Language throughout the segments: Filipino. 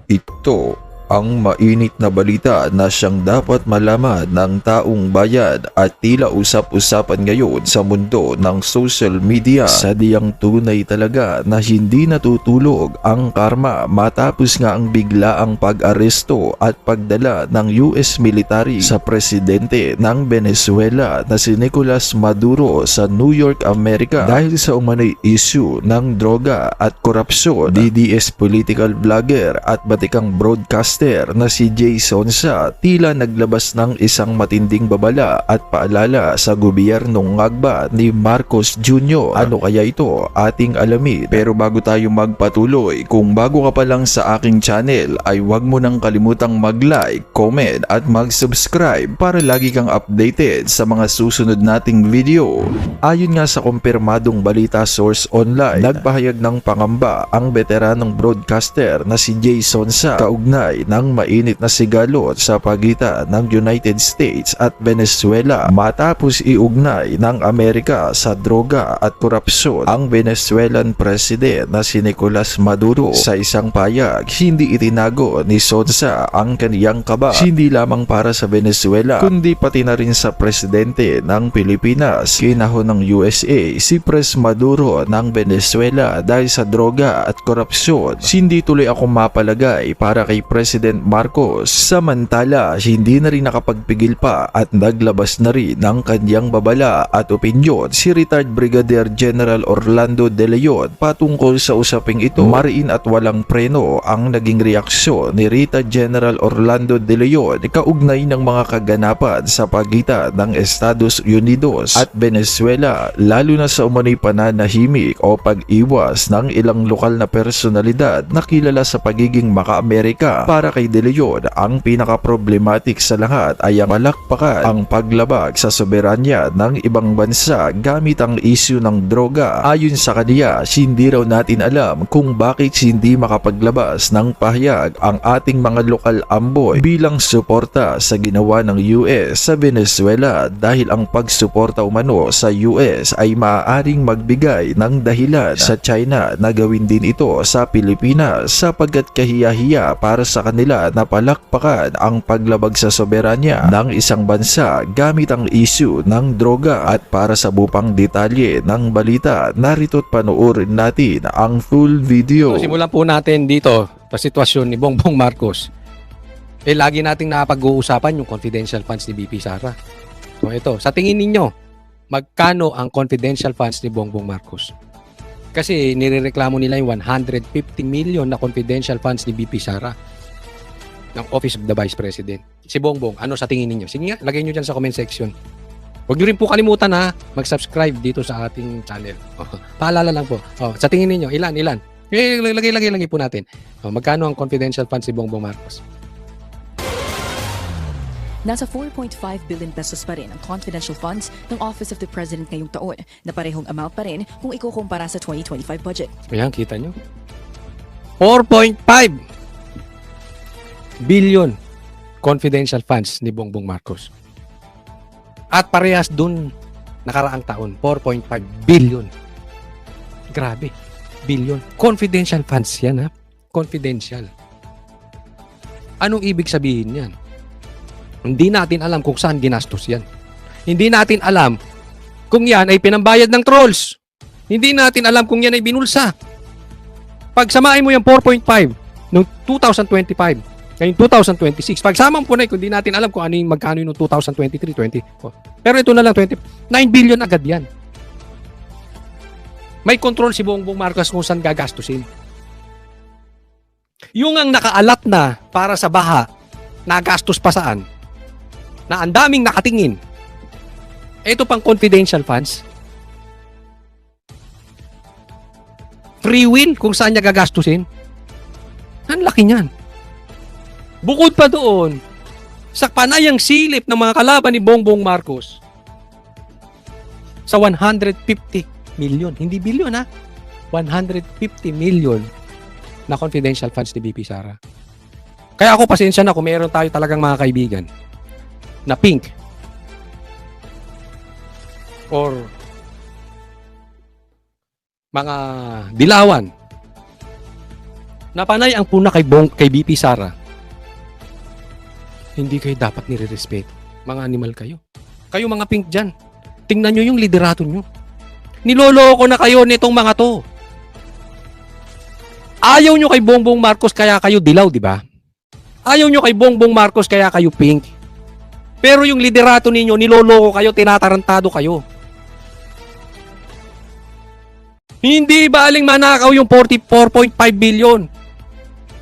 Ito ang mainit na balita na siyang dapat malaman ng taong bayan at tila usap-usapan ngayon sa mundo ng social media. Sadyang tunay talaga na hindi natutulog ang karma matapos nga ang biglaang pag-aresto at pagdala ng US military sa presidente ng Venezuela na si Nicolas Maduro sa New York, Amerika dahil sa umano'y issue ng droga at korupsyon. DDS political vlogger at batikang broadcaster na si Jay Sonsa tila naglabas ng isang matinding babala at paalala sa gobyernong ngagba ni Marcos Jr. Ano kaya ito? Ating alamin. Pero bago tayo magpatuloy, kung bago ka pa lang sa aking channel ay huwag mo nang kalimutang mag-like, comment at mag-subscribe para lagi kang updated sa mga susunod nating video. Ayon nga sa kumpirmadong balita source online, nagpahayag ng pangamba ang veteranong broadcaster na si Jay Sonsa kaugnay ng mainit na sigalot sa pagitan ng United States at Venezuela matapos iugnay ng Amerika sa droga at korupsyon ang Venezuelan president na si Nicolas Maduro. Sa isang payag, hindi itinago ni Sonsa ang kaniyang kaba hindi lamang para sa Venezuela kundi pati na rin sa presidente ng Pilipinas. Kinahon ng USA si Pres Maduro ng Venezuela dahil sa droga at korupsyon. Hindi tuloy ako mapalagay para kay President Marcos. Samantala, hindi na rin nakapagpigil pa at naglabas na rin ng kanyang babala at opinyon si retired Brigadier General Orlando De Leon patungkol sa usaping ito. Mariin at walang preno ang naging reaksyon ni retired General Orlando De Leon kaugnay ng mga kaganapan sa pagitan ng Estados Unidos at Venezuela, lalo na sa umano'y pananahimik o pag-iwas ng ilang lokal na personalidad na kilala sa pagiging maka-Amerika. Para kay De Leon, ang pinaka-problematic sa lahat ay ang palakpakan ang paglabag sa soberanya ng ibang bansa gamit ang issue ng droga. Ayon sa kaniya, hindi raw natin alam kung bakit hindi makapaglabas ng pahayag ang ating mga lokal amboy bilang suporta sa ginawa ng US sa Venezuela dahil ang pagsuporta umano sa US ay maaaring magbigay ng dahilan sa China na gawin din ito sa Pilipinas sapagkat kahiya-hiya para sa kanila na palakpakan ang paglabag sa soberanya ng isang bansa gamit ang issue ng droga. At para sa bupang detalye ng balita, narito't panoorin natin ang full video. Simulan po natin dito sa sitwasyon ni Bongbong Marcos. Lagi nating napag-uusapan yung confidential funds ni BP Sara. So ito, sa tingin ninyo, magkano ang confidential funds ni Bongbong Marcos? Kasi nirereklamo nila yung 150 million na confidential funds ni BP Sara ng Office of the Vice President. Si Bongbong, ano sa tingin ninyo? Sige nga, lagay nyo dyan sa comment section. Huwag nyo rin po kalimutan ha, mag-subscribe dito sa ating channel. Paalala lang po. Sa tingin ninyo, ilan? Lagay po natin. Magkano ang confidential funds si Bongbong Marcos? Nasa 4.5 billion pesos pa rin ang confidential funds ng Office of the President ngayong taon na parehong amount pa rin kung ikukumpara sa 2025 budget. Ayan, kita nyo. 4.5 billion confidential funds ni Bongbong Marcos. At parehas dun nakaraang taon, 4.5 billion. Grabe, billion. Confidential funds yan ha. Confidential. Anong ibig sabihin yan? Hindi natin alam kung saan ginastos yan. Hindi natin alam kung yan ay pinambayad ng trolls. Hindi natin alam kung yan ay binulsa. Pagsamahin mo yung 4.5 noong 2025, ngayon 2026, pagsama mo po na kung di natin alam kung ano yung magkano yung 2023, 24. Pero ito na lang 9 billion agad yan. May control si Bongbong Marcos kung saan gagastusin. Yung ang nakaalat na para sa baha, nagastos pa saan, na ang daming nakatingin. Ito pang confidential funds. Free win kung saan niya gagastusin. Ang laki niyan. Bukod pa doon, sa panayang silip ng mga kalaban ni Bongbong Marcos, sa 150 million, hindi billion ha, 150 million na confidential funds ni BP Sara. Kaya ako pasensya na kung meron tayo talagang mga kaibigan na pink or mga dilawan napanay ang puna kay BP Sara, hindi kayo dapat nire-respeto. Mga animal kayo. Kayo mga pink dyan. Tingnan nyo yung liderato nyo. Niloloko na kayo nitong mga to. Ayaw nyo kay Bongbong Marcos kaya kayo dilaw, di ba? Ayaw nyo kay Bongbong Marcos kaya kayo pink. Pero yung liderato ninyo, niloloko kayo, tinatarantado kayo. Hindi baling manakaw yung 44.5 billion.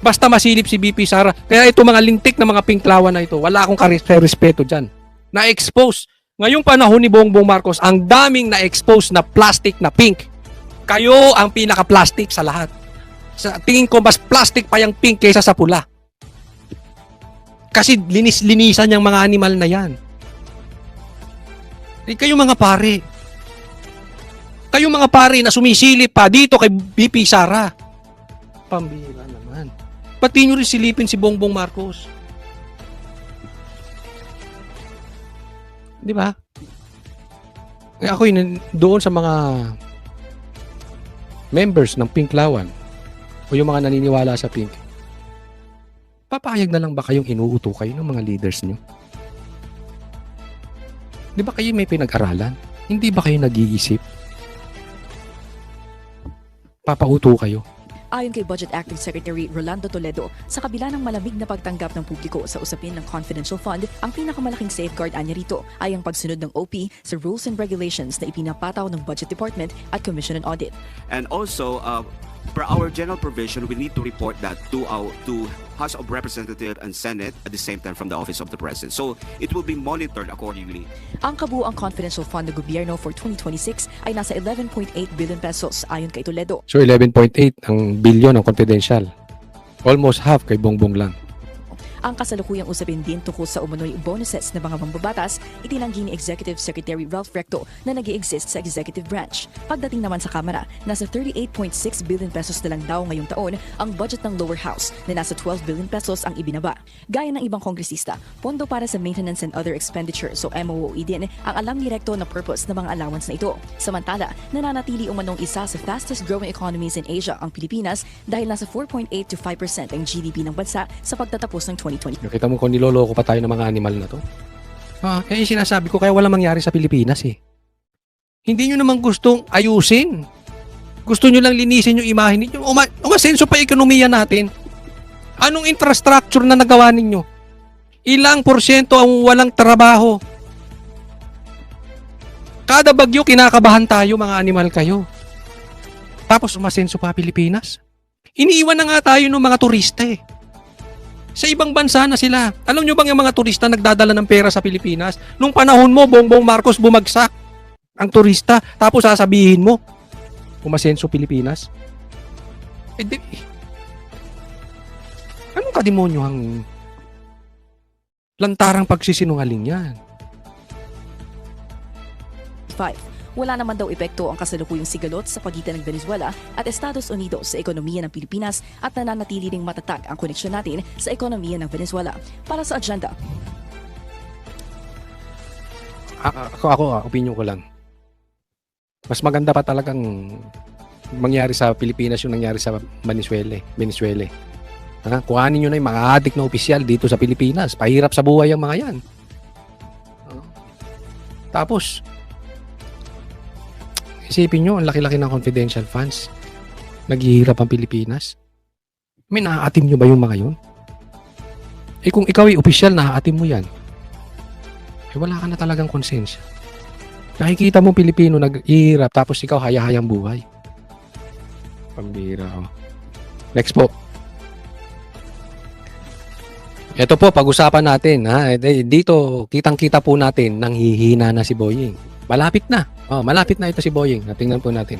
Basta masilip si BP Sara. Kaya ito mga lintik na mga pinklawan na ito, wala akong respeto dyan. Na-expose. Ngayong panahon ni Bongbong Marcos, ang daming na-expose na plastic na pink. Kayo ang pinaka-plastic sa lahat. Sa tingin ko, mas plastic pa yung pink kaysa sa pula. Kasi linis-linisan yung mga animal na yan. Kayo mga pare. Kayo mga pare na sumisilip pa dito kay BP Sara. Pambira naman. Pati nyo rin silipin si Bongbong Marcos. Di ba? Ako yun, doon sa mga members ng Pinklawan o yung mga naniniwala sa Pink, papayag na lang ba kayong inuuto kayo ng mga leaders nyo? Di ba kayo may pinag-aralan? Hindi ba kayo nag-iisip? Papauto kayo. Ayon kay Budget Acting Secretary Rolando Toledo, sa kabila ng malamig na pagtanggap ng publiko sa usapin ng confidential fund, ang pinakamalaking safeguard anya rito ay ang pagsunod ng OP sa rules and regulations na ipinapataw ng Budget Department at Commission on Audit. And also, per our general provision, we need to report that to House of Representatives and Senate at the same time from the Office of the President. So it will be monitored accordingly. Ang kabuuang confidential fund ng gobyerno for 2026 ay nasa 11.8 billion pesos ayon kay Toledo. So 11.8 ang billion ang confidential. Almost half kay Bongbong lang. Ang kasalukuyang usapin din tungkol sa umano'y bonuses na mga mambabatas, itinanggi ni Executive Secretary Ralph Recto na nag-i-exist sa executive branch. Pagdating naman sa Kamara, nasa 38.6 billion pesos na lang daw ngayong taon ang budget ng lower house na nasa 12 billion pesos ang ibinaba. Gaya ng ibang kongresista, pondo para sa maintenance and other expenditures o MOOE din ang alam ni Recto na purpose ng mga allowance na ito. Samantala, nananatili umanong isa sa fastest growing economies in Asia ang Pilipinas dahil nasa 4.8 to 5% ang GDP ng bansa sa pagtatapos ng 2020. Nakita mo kung niloloko pa tayo ng mga animal na to. Kaya sinasabi ko, kaya wala mangyari sa Pilipinas eh. Hindi nyo naman gustong ayusin. Gusto nyo lang linisin yung imahe ninyo. Umasenso pa ekonomiya natin. Anong infrastructure na nagawa ninyo? Ilang porsyento ang walang trabaho? Kada bagyo kinakabahan tayo, mga animal kayo. Tapos umasenso pa Pilipinas. Iniiwan na nga tayo ng mga turista eh. Sa ibang bansa na sila. Alam nyo bang yung mga turista nagdadala ng pera sa Pilipinas? Nung panahon mo, Bongbong Marcos bumagsak ang turista. Tapos sasabihin mo, umasenso Pilipinas? Anong kademonyo ang lantarang pagsisinungaling yan? 5. Wala naman daw epekto ang kasalukuyang sigalot sa pagitan ng Venezuela at Estados Unidos sa ekonomiya ng Pilipinas at nananatili ring matatag ang koneksyon natin sa ekonomiya ng Venezuela. Para sa agenda. Ako, opinion ko lang. Mas maganda pa talagang mangyari sa Pilipinas yung nangyari sa Venezuela. Kuhanin nyo na yung mga adik na opisyal dito sa Pilipinas. Pahirap sa buhay ang mga yan. Tapos, isipin nyo, ang laki-laki ng confidential funds. Naghihirap ang Pilipinas. May naaatim nyo ba yung mga yun? Kung ikaw ay opisyal, naaatim mo yan. Wala ka na talagang konsensya. Nakikita mo Pilipino naghihirap, tapos ikaw haya-hayang buhay. Pambira, oh. Next po. Ito po, pag-usapan natin. Dito, kitang-kita po natin, nanghihina na si Boying. Malapit na. Malapit na ito si Boying. Tingnan po natin.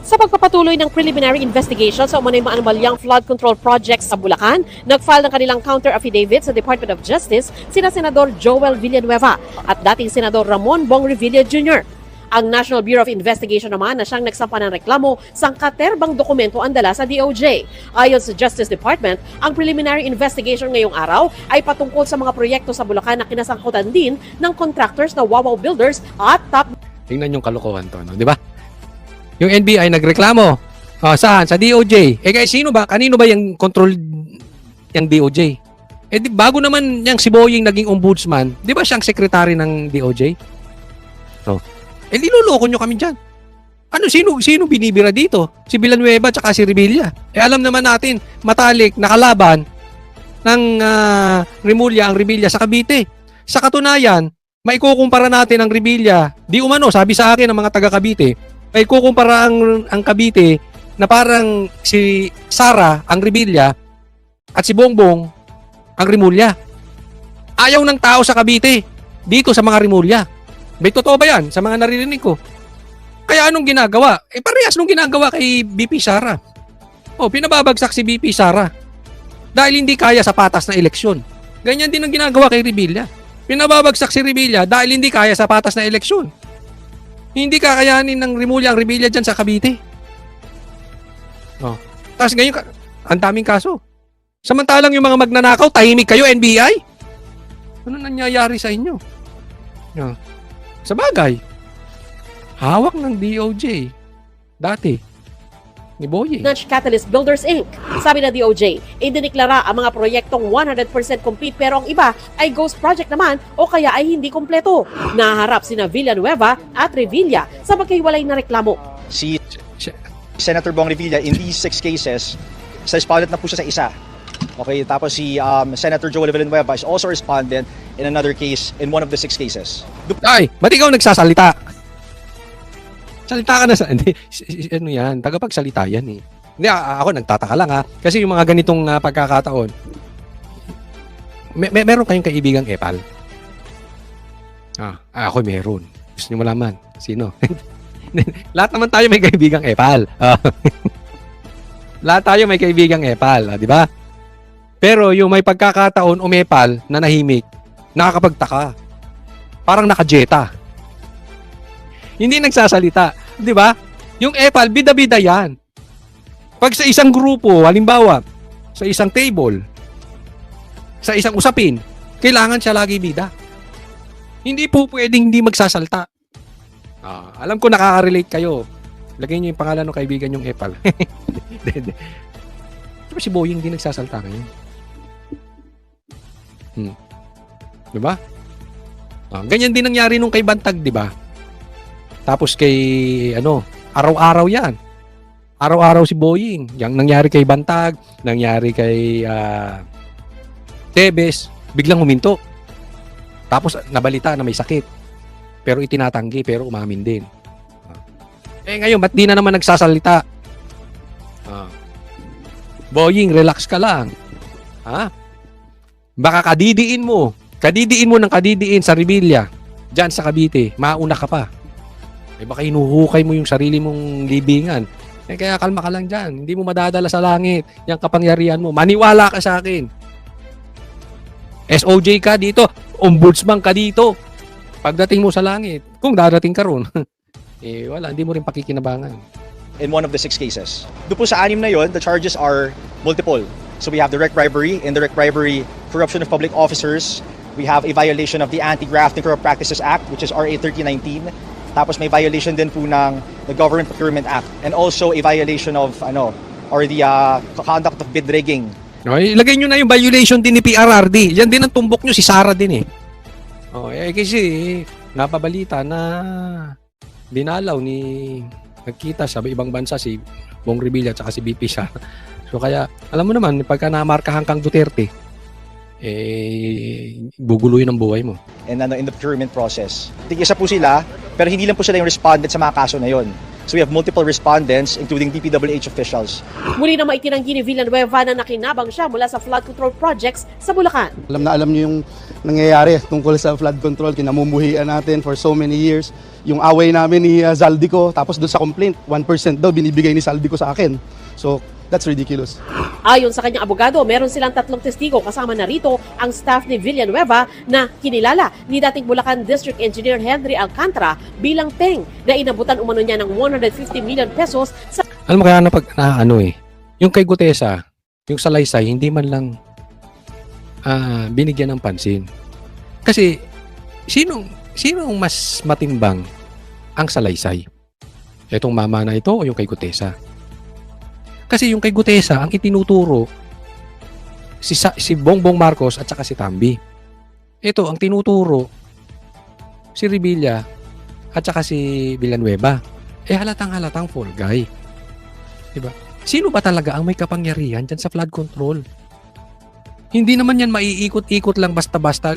Sa pagpapatuloy ng preliminary investigation sa umano'y maanumalyang flood control projects sa Bulacan, nag-file ng kanilang counter-affidavit sa Department of Justice sina Senador Joel Villanueva at dating Senador Ramon Bong Revilla Jr. Ang National Bureau of Investigation naman na siyang nagsampa ng reklamo sa katerbang dokumento ang dala sa DOJ. Ayon sa Justice Department, ang preliminary investigation ngayong araw ay patungkol sa mga proyekto sa Bulacan na kinasangkutan din ng contractors na Wawaw Builders at Top. Tingnan yung kalokohan to, no? Di ba? Yung NBI nagreklamo Saan? Sa DOJ. Kaya sino ba? Kanino ba yung control yung DOJ? Bago naman yung si Boying naging ombudsman, di ba siyang sekretary ng DOJ? Niloloko nyo kami dyan. Sino binibira dito? Si Villanueva tsaka si Revilla. Alam naman natin, matalik, nakalaban ng Remulla ang Revilla sa Cavite. Sa katunayan, maikukumpara natin ang Revilla. Di umano, sabi sa akin ng mga taga Cavite, maikukumpara ang Cavite na parang si Sara ang Revilla at si Bongbong ang Remulla. Ayaw ng tao sa Cavite dito sa mga Remulla. May totoo ba yan sa mga naririnig ko? Kaya anong ginagawa? Parehas nung ginagawa kay BP Sara. Pinababagsak si BP Sara dahil hindi kaya sa patas na eleksyon. Ganyan din ang ginagawa kay Revilla. Pinababagsak si Revilla dahil hindi kaya sa patas na eleksyon. Hindi kakayanin ng Remulla ang Revilla dyan sa Cavite. Tapos ngayon, ang daming kaso. Samantalang yung mga magnanakaw, tahimik kayo, NBI? Ano nangyayari sa inyo? Sa bagay, hawak ng DOJ dati ni Boying. Nudge Catalyst Builders Inc. Sabi na DOJ, indiniklara ang mga proyektong 100% complete pero ang iba ay ghost project naman o kaya ay hindi kompleto. Naharap sina Villanueva at Revilla sa magkahiwalay na reklamo. Si Senator Bong Revilla in these 6 cases, sa respondent na po siya sa isa. Okay, tapos si Senator Joel Villanueva is also respondent in another case in one of the 6 cases. Ay, ba't ikaw nagsasalita? Salita ka na sa... Hindi, ano yan? Tagapagsalita yan eh. Hindi, ako nagtataka lang ha. Kasi yung mga ganitong pagkakataon, meron kayong kaibigang epal? Ako meron. Gusto niyo malaman? Sino? Lahat naman tayo may kaibigang epal. Lahat tayo may kaibigang epal. Di ba? Pero yung may pagkakataon umepal na nahimik, nakakapagtaka. Parang nakajeta. Hindi nagsasalita. Di ba? Yung epal, bida-bida yan. Pag sa isang grupo, halimbawa, sa isang table, sa isang usapin, kailangan siya lagi bida. Hindi po pwedeng hindi magsasalta. Alam ko nakaka-relate kayo. Lagay niyo yung pangalan ng kaibigan yung epal. Diba si Boying hindi nagsasalta ngayon? Diba? Ganyan din nangyari nung kay Bantag, diba? Tapos kay, araw-araw yan. Araw-araw si Boying. Yang nangyari kay Bantag, nangyari kay Tebes, biglang huminto. Tapos nabalita na may sakit. Pero itinatanggi, pero umamin din. Ngayon, ba't di na naman nagsasalita? Boying, relax ka lang. Baka kadidiin mo ng kadidiin sa Revilla, dyan sa Cavite, mauna ka pa. Baka hinuhukay mo yung sarili mong libingan. Kaya kalma ka lang dyan. Hindi mo madadala sa langit yung kapangyarihan mo. Maniwala ka sa akin. SOJ ka dito. Ombudsman ka dito. Pagdating mo sa langit, kung darating ka ron, wala, hindi mo rin pakikinabangan. In one of the 6 cases. Doon po sa 6 na yon, the charges are multiple. So we have direct bribery, indirect bribery, corruption of public officers. We have a violation of the Anti-Graft and Corrupt Practices Act, which is RA 3019. Tapos may violation din po ng the Government Procurement Act and also a violation of the conduct of bid rigging. Ilagay nyo na yung violation din ni PRRD. Yan din ang tumbok nyo, si Sara din eh. Kasi napabalita na dinalaw ni nagkita sa ibang bansa si Bong Revilla at si BP Sara. So kaya, alam mo naman, pagka namarkahan kang Duterte, guguluhin ang buhay mo. And in the procurement process. Tig-isa po sila, pero hindi lang po sila yung respondent sa mga kaso na yon. So we have multiple respondents, including DPWH officials. Muli na maitinanggi ni Villanueva na nakinabang siya mula sa flood control projects sa Bulacan. Alam na alam niyo yung nangyayari tungkol sa flood control, kinamumuhian natin for so many years. Yung away namin ni Zaldico, tapos doon sa complaint, 1% daw binibigay ni Zaldico sa akin. So, that's ridiculous. Ayon sa kanyang abogado, meron silang 3 testigo kasama na rito ang staff ni Villanueva na kinilala ni dating Bulacan District Engineer Henry Alcantara bilang peng na inabutan umano niya ng 150 million pesos sa... Alam mo kaya yung kay Gutesa, yung salaysay, hindi man lang binigyan ng pansin. Kasi, sinong mas matimbang ang salaysay? Etong mama na ito o yung kay Gutesa? Kasi yung kay Gutesa, ang itinuturo, si Bongbong Marcos at saka si Tambi. Ito, ang tinuturo, si Revilla at saka si Villanueva. Halatang-halatang fall guy. Diba? Sino ba talaga ang may kapangyarihan dyan sa flood control? Hindi naman yan maiikot-ikot lang basta-basta.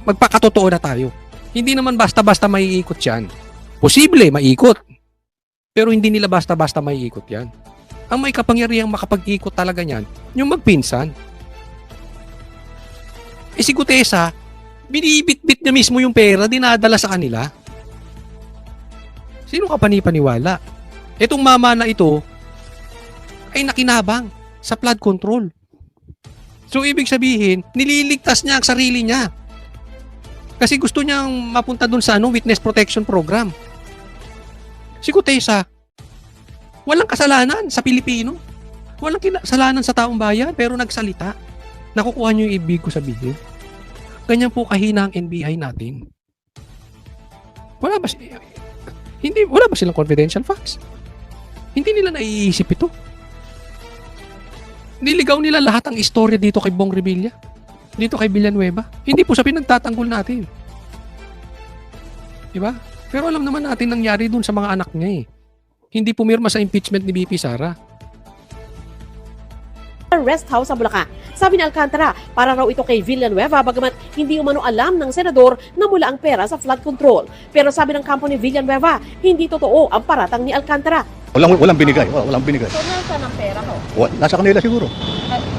Magpakatotoo na tayo. Hindi naman basta-basta maiikot yan. Posible, maikot. Pero hindi nila basta-basta maiikot yan. Ang may kapangyarihang makapag-ikot talaga yan, yung magpinsan. Si Gutesa, binibit-bit niya mismo yung pera, dinadala sa kanila. Sino ka panipaniwala? Itong mama na ito, ay nakinabang sa flood control. So, ibig sabihin, nililigtas niya ang sarili niya. Kasi gusto niyang mapunta dun sa witness protection program. Si Gutesa, walang kasalanan sa Pilipino. Walang kasalanan sa taong bayan, pero nagsalita. Nakukuha niyo yung ibig ko sabihin. Ganyan po kahina ang NBI natin. Wala ba silang confidential facts? Hindi nila naiisip ito. Niligaw nila lahat ang istorya dito kay Bong Revilla. Dito kay Villanueva. Hindi po sa pinagtatanggol natin. Diba? Pero alam naman natin nangyari dun sa mga anak niya eh. Hindi pumirma sa impeachment ni BP Sara. Rest house sa Bulacan. Sabi ni Alcantara, para raw ito kay Villanueva bagamat hindi umano alam ng senador na mula ang pera sa flood control. Pero sabi ng kampo ni Villanueva, hindi totoo ang paratang ni Alcantara. Walang binigay. Walang binigay. So, nasa ng pera ko? Nasa kanila siguro.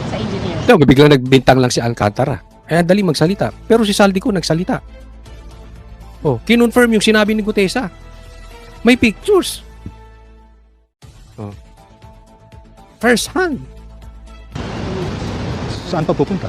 Sa engineer. Ito, biglang nagbintang lang si Alcantara. Dali magsalita. Pero si Saldico nagsalita. Kinonfirm yung sinabi ni Gutesa. May pictures. First hand. Saan pa pupunta?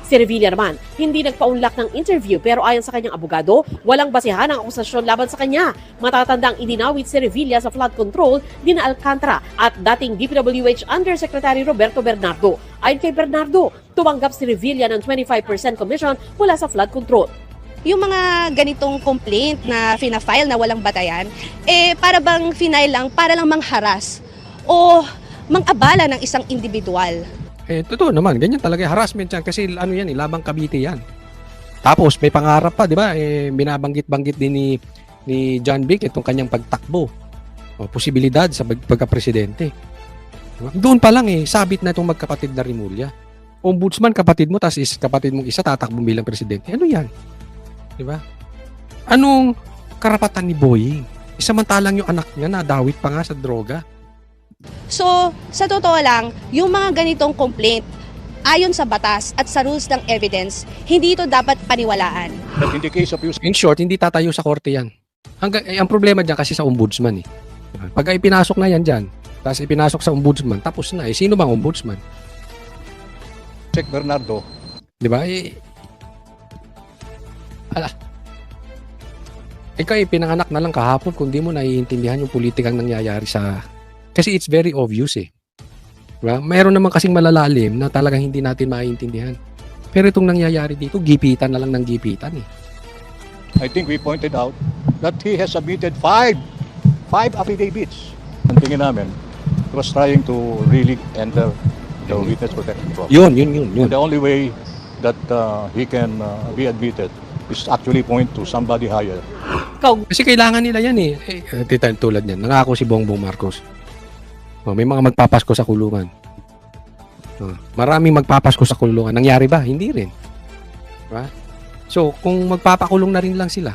Si Revilla naman, hindi nagpaunlak ng interview pero ayon sa kanyang abogado, walang basihan ang akusasyon laban sa kanya. Matatandang idinawit si Revilla sa flood control dina Alcantara at dating DPWH Undersecretary Roberto Bernardo. Ayon kay Bernardo, tumanggap si Revilla ng 25% commission mula sa flood control. Yung mga ganitong complaint na fina-file na walang batayan, para bang final lang, para lang mangharas o mangabala ng isang individual. Totoo naman, ganyan talaga harassment yan kasi yan, labang Cavite yan. Tapos may pangarap pa, di ba? Binabanggit-banggit din ni John Vic itong kanyang pagtakbo. Posibilidad sa pagka-presidente. Diba? Doon pa lang sabit na itong magkapatid na Rimulya. Ombudsman kapatid mo, tapos kapatid mong isa tatakbo bilang presidente. Ano yan? Di ba? Anong karapatan ni Boying? Samantalang yung anak niya nadawit pa nga sa droga. So, sa totoo lang, yung mga ganitong complaint, ayon sa batas at sa rules ng evidence, hindi ito dapat paniwalaan. But in the case of use, In short, hindi tatayo sa korte yan. Ang problema dyan kasi sa ombudsman Pag ipinasok na yan dyan, tapos ipinasok sa ombudsman, tapos na sino bang ombudsman? Check Bernardo, Di ba? Ikaw pinanganak na lang kahapon kung di mo naiintindihan yung politikang nangyayari sa... Kasi it's very obvious Diba? Mayroon naman kasing malalalim na talagang hindi natin maiintindihan. Pero itong nangyayari dito, gipitan na lang ng gipitan I think we pointed out that he has submitted five affidavits. Ang tingin namin, he was trying to really enter the witness protection program. Yun. The only way that he can be admitted is actually point to somebody higher. Kasi kailangan nila yan tulad niyan, nangako si Bongbong Marcos. May mga magpapasko sa kulungan. Maraming magpapasko sa kulungan. Nangyari ba? Hindi rin. Diba? So, kung magpapakulong na rin lang sila,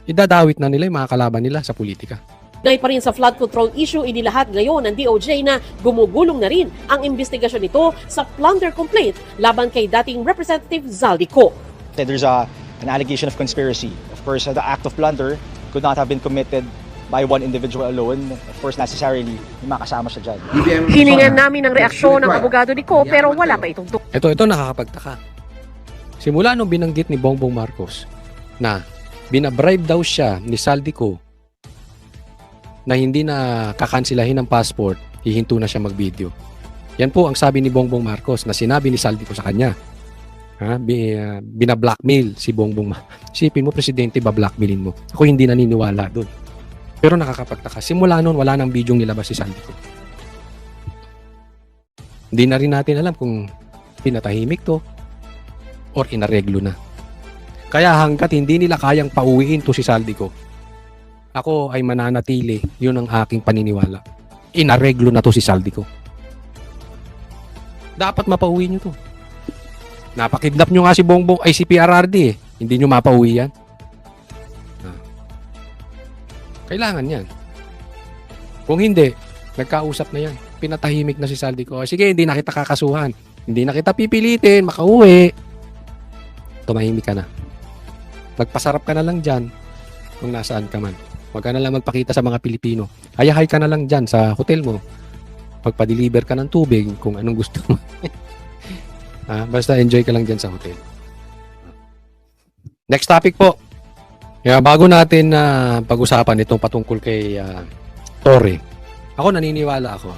idadawit na nila yung mga kalaban nila sa politika. Dahil pa rin sa flood control issue, inilahat ngayon ng DOJ na gumugulong na rin ang investigasyon nito sa plunder complaint laban kay dating Representative Zaldico. There's an allegation of conspiracy. Of course, the act of plunder could not have been committed by one individual alone. Of course, necessarily, may makasama siya dyan. Hiningan namin ng reaksyon ng abogado ni Ko pero wala pa itong Ito nakakapagtaka. Simula nung binanggit ni Bongbong Marcos na binabribe daw siya ni Saldico na hindi na kakansilahin ng passport, hihinto na siya mag-video. Yan po ang sabi ni Bongbong Marcos na sinabi ni Saldico sa kanya. Bina-blackmail si Bongbong. Isipin mo, presidente, ba-blackmailin mo? Ako hindi naniniwala doon. Pero nakakapagtaka. Simula noon, wala nang video nilabas si Saldico. Hindi na rin natin alam kung pinatahimik to or inareglo na. Kaya hanggat hindi nila kayang pauwiin to si Saldico, ako ay mananatili, yun ang aking paniniwala. Inareglo na to si Saldico. Dapat mapauwi nyo to. Napakidnap nyo nga si Bongbong ay si PRRD eh. Hindi nyo mapauwi yan. Kailangan yan. Kung hindi, nagkausap na yan. Pinatahimik na si Saldico. Sige, hindi na kita kakasuhan. Hindi na kita pipilitin, makauwi. Tumahimik ka na. Magpasarap ka na lang dyan kung nasaan ka man. Huwag ka na lang magpakita sa mga Pilipino. Hayahay ka na lang dyan sa hotel mo. Magpa-deliver ka ng tubig kung anong gusto mo. Basta enjoy ka lang dyan sa hotel. Next topic po. Kaya bago natin pag-usapan itong patungkol kay Torre, ako naniniwala ako.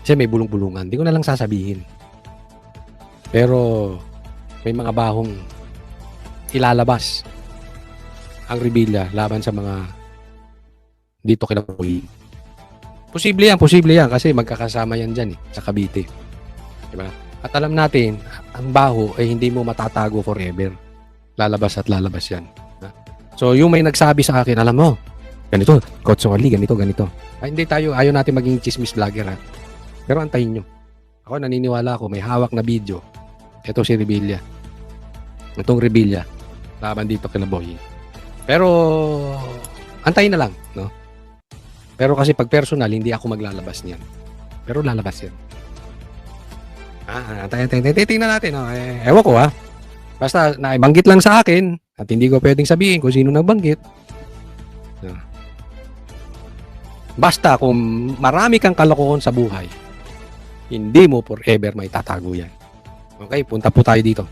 Kasi may bulong-bulungan. Hindi ko na lang sasabihin. Pero may mga bahong ilalabas ang Revilla laban sa mga dito kinabuhi. Posible yan kasi magkakasama yan dyan sa Cavite. Diba? At alam natin, ang baho ay hindi mo matatago forever. Lalabas at lalabas yan. So yung may nagsabi sa akin, alam mo, ganito, Coach Soli, ganito. Ay, hindi tayo, ayaw natin maging chismis vlogger Pero antayin nyo. Ako naniniwala ako, may hawak na video. Ito si Revilla. Itong Revilla. Laban dito kina Boy. Pero, antayin na lang. No? Pero kasi pag personal, hindi ako maglalabas niyan. Pero lalabas yan. Antayin. Tingnan natin. No? Ewan ko Basta, naibanggit lang sa akin at hindi ko pwedeng sabihin kung sino nagbanggit. No? Basta kung marami kang kalokohan sa buhay, hindi mo forever may tatago yan. Okay, punta po tayo dito.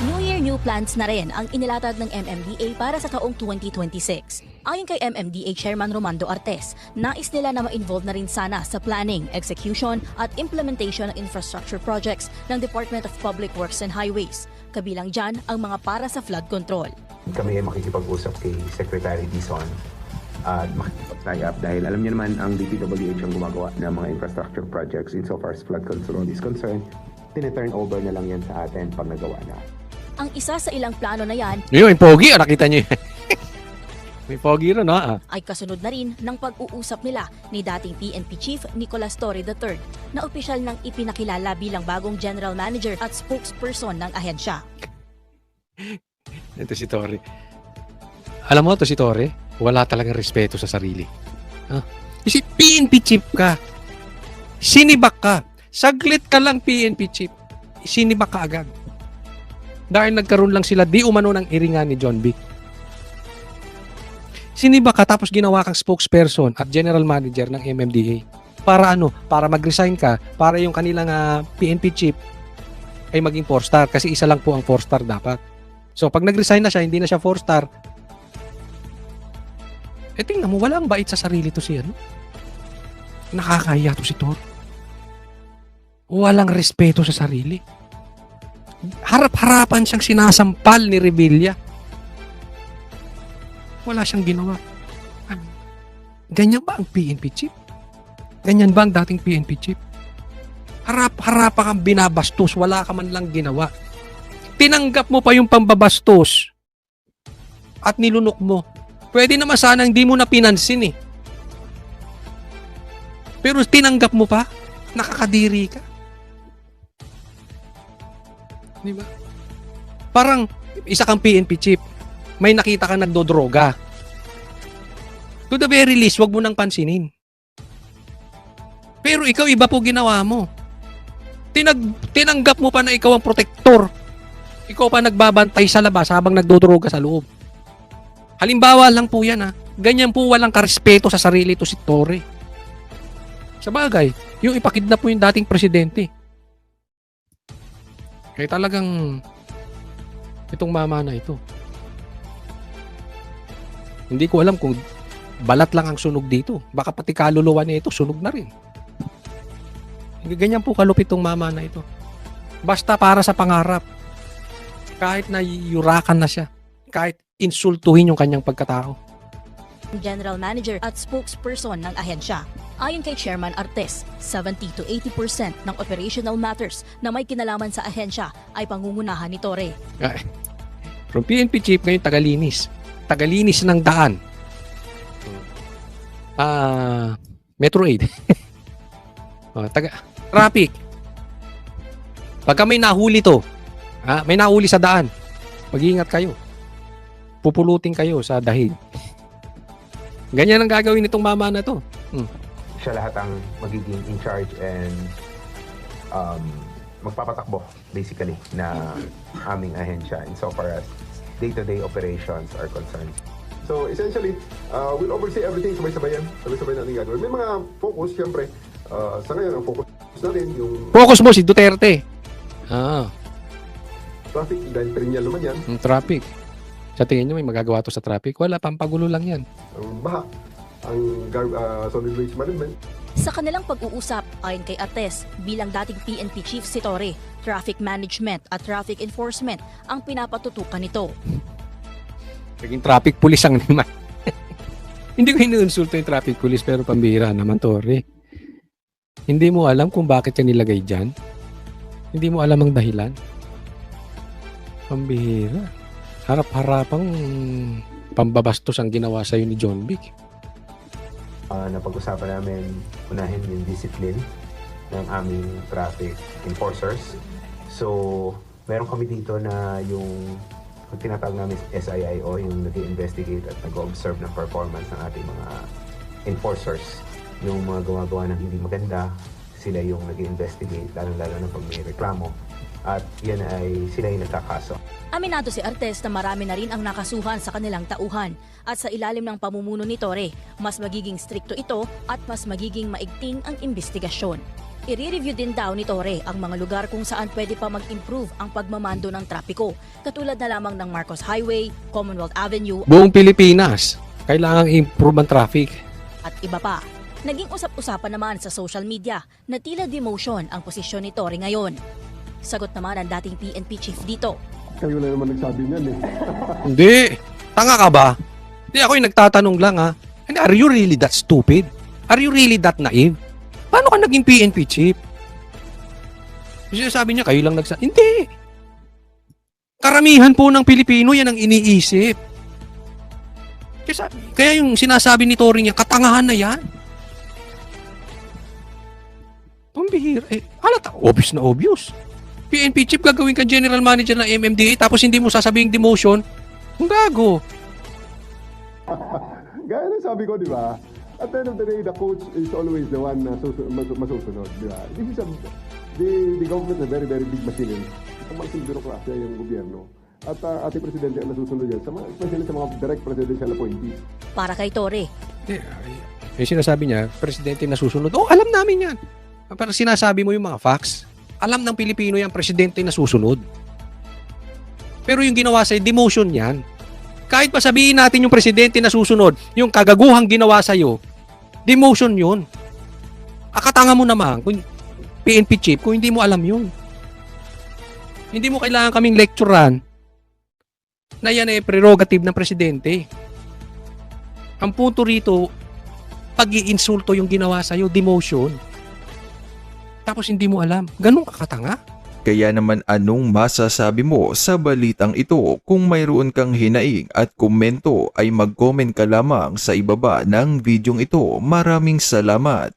New Year, new plans na rin ang inilatag ng MMDA para sa taong 2026. Ayon kay MMDA Chairman Romando Artes, nais nila na ma-involve na rin sana sa planning, execution at implementation ng infrastructure projects ng Department of Public Works and Highways. Kabilang dyan ang mga para sa flood control. Kami ay makikipag-usap kay Secretary Dizon at makikipag-tie-up dahil alam niyo naman ang DPWH ang gumagawa ng mga infrastructure projects insofar as flood control is concerned. Tine-turn over na lang yan sa atin pag nagawa na. Ang isa sa ilang plano na yan Yung pogi, nakita niyo may pogi rin, ay kasunod na rin ng pag-uusap nila ni dating PNP Chief Nicolas Torre III na opisyal nang ipinakilala bilang bagong General Manager at spokesperson ng ahensya. Ito si Torre. Alam mo, to si Torre, wala talagang respeto sa sarili. Kasi PNP Chief ka. Sinibak ka. Saglit ka lang PNP Chief. Sinibak ka agad. Dahil nagkaroon lang sila di umano ng iringan ni John Vic. Sinibak ka tapos ginawa kang spokesperson at general manager ng MMDA. Para ano? Para mag-resign ka. Para yung kanilang PNP Chief ay maging 4-star. Kasi isa lang po ang 4-star dapat. So pag nag-resign na siya, hindi na siya 4-star. Tingnan mo, walang bait sa sarili to siya. Nakakahiya to si Tor. Walang respeto sa sarili. Harap-harapan siyang sinasampal ni Revilla. Wala siyang ginawa. Ganyan ba ang PNP Chief? Ganyan ba ang dating PNP Chief? Harap-harapan kang binabastos, wala ka man lang ginawa. Tinanggap mo pa yung pambabastos at nilunok mo. Pwede naman sana hindi mo na pinansin Pero tinanggap mo pa, nakakadiri ka. Di ba? Parang isa kang PNP Chief, may nakita kang nagdodroga. To the very least, wag mo nang pansinin. Pero ikaw, iba po ginawa mo. Tinanggap mo pa na ikaw ang protector. Ikaw pa nagbabantay sa labas habang nagdodroga sa loob. Halimbawa lang po yan Ganyan po walang karespeto sa sarili to si Torre. Sa bagay, yung ipakidnap po yung dating presidente. Kaya talagang itong mama na ito. Hindi ko alam kung balat lang ang sunog dito. Baka pati kaluluwa niya ito, sunog na rin. Ganyan po kalupit itong mama na ito. Basta para sa pangarap. Kahit na yurakan na siya. Kahit insultuhin yung kanyang pagkatao. General Manager at spokesperson ng ahensya. Ayon kay Chairman Artes, 70 to 80% ng operational matters na may kinalaman sa ahensya ay pangungunahan ni Torre. From PNP chief ngayon tagalinis. Tagalinis ng daan. Metro Aid. Traffic. Pagka may nahuli to, may nahuli sa daan, mag-iingat kayo. Pupulutin kayo sa dahig. Ganyan ang gagawin nitong mama na to. Siya lahat ang magiging in charge and magpapatakbo basically na aming ahensya insofar as day-to-day operations are concerned. So essentially, we'll oversee everything sabay-sabay yan. Sabay-sabay natin gagawin. May mga focus, syempre. Sa ngayon, ang focus natin yung Focus mo si Duterte. traffic dahil perennial naman yan. Traffic. Sa tingin nyo may magagawa to sa traffic? Wala, pampagulo lang yan. Ang baha, ang solid waste management. Sa kanilang pag-uusap, ayon kay Artes, bilang dating PNP chief si Torre, traffic management at traffic enforcement ang pinapatutukan nito. Naging traffic police ang naman. Hindi ko inuinsulto yung traffic police pero pambihira naman, Torre. Hindi mo alam kung bakit yan nilagay dyan? Hindi mo alam ang dahilan? Pambihira. Harap-harapang pambabastos ang ginawa sa'yo ni John Vic. Napag-usapan namin unahin yung discipline ng aming traffic enforcers. So, meron kami dito na yung tinatawag namin SIIO, yung nag-investigate at nag-observe ng performance ng ating mga enforcers. Yung mga gumagawa ng hindi maganda, sila yung nag-investigate, lalo-lalo na pag may reklamo. At yan ay sila yung nagkakaso. Aminado si Artes na marami na rin ang nakasuhan sa kanilang tauhan at sa ilalim ng pamumuno ni Torre, mas magiging strikto ito at mas magiging maigting ang investigasyon. I-review din daw ni Torre ang mga lugar kung saan pwede pa mag-improve ang pagmamando ng trapiko, katulad na lamang ng Marcos Highway, Commonwealth Avenue, Buong Pilipinas, kailangang improve ang traffic. at iba pa. Naging usap-usapan naman sa social media na tila demotion ang posisyon ni Torre ngayon. Sagot naman ang dating PNP chief dito. Kayo na naman nagsabi niyan eh. Hindi. Tanga ka ba? Hindi, ako yung nagtatanong lang ha. And are you really that stupid? Are you really that naive? Paano ka naging PNP chief? Kasi sabi niya, kayo lang nagsabi. Hindi. Karamihan po ng Pilipino yan ang iniisip. Kaya yung sinasabi ni Torre niya, katangahan na yan. Pambihira. Halata, obvious na obvious. PNP chief, gagawin ka general manager ng MMDA tapos hindi mo sasabing demotion, ang gago. Gaya ng sabi ko, di ba? At the end of the day, the coach is always the one na masusunod, di ba? This is the government is a very, very big machinery. Isang malaking birokrasya yung gobyerno. At ating presidente ang nasusunod yan, especially sa mga direct presidential appointees. Para kay Torre, Yung sinasabi niya, presidente na susunod. Oh, alam namin yan. Pero sinasabi mo yung mga facts. Alam ng Pilipino yan, presidente na susunod. Pero yung ginawa sa'yo, demotion yan. Kahit pa sabihin natin yung presidente na susunod, yung kagaguhang ginawa sa'yo, demotion yun. Akatanga mo naman, kung PNP chief, kung hindi mo alam yun. Hindi mo kailangan kaming lecturean na yan ay prerogative ng presidente. Ang punto rito, pag-iinsulto yung ginawa sa'yo, demotion. Tapos hindi mo alam. Ganun kakatanga? Kaya naman anong masasabi mo sa balitang ito? Kung mayroon kang hinaing at komento ay mag-comment ka lamang sa ibaba ng videong ito. Maraming salamat.